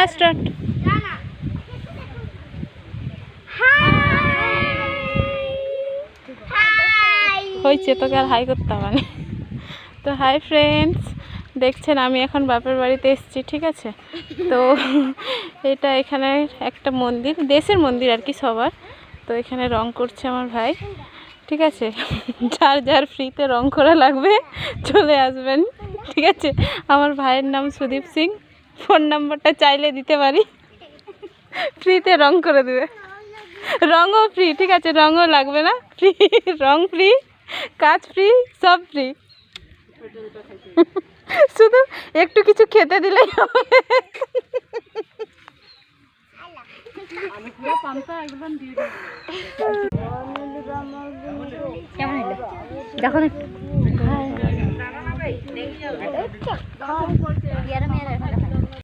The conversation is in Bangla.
হ্যাঁ স্টার্ট। হয়েছে, তোকে আর হাই করতে হবে না। তো হাই ফ্রেন্ডস, দেখছেন আমি এখন বাপের বাড়িতে এসেছি, ঠিক আছে। তো এটা এখানে একটা মন্দির, দেশের মন্দির আর কি সবার। তো এখানে রং করছে আমার ভাই, ঠিক আছে। যার যার ফ্রিতে রং করা লাগবে চলে আসবেন, ঠিক আছে। আমার ভাইয়ের নাম সুদীপ সিং, ফোন নাম্বারটা চাইলে দিতে পারি, ফ্রিতে রং করে দেবে। রঙও ফ্রি, ঠিক আছে, রঙও লাগবে না, ফ্রি, রং ফ্রি, কাজ ফ্রি, সব ফ্রি। শুধু একটু কিছু খেতে দিলেই হবে। দেখো না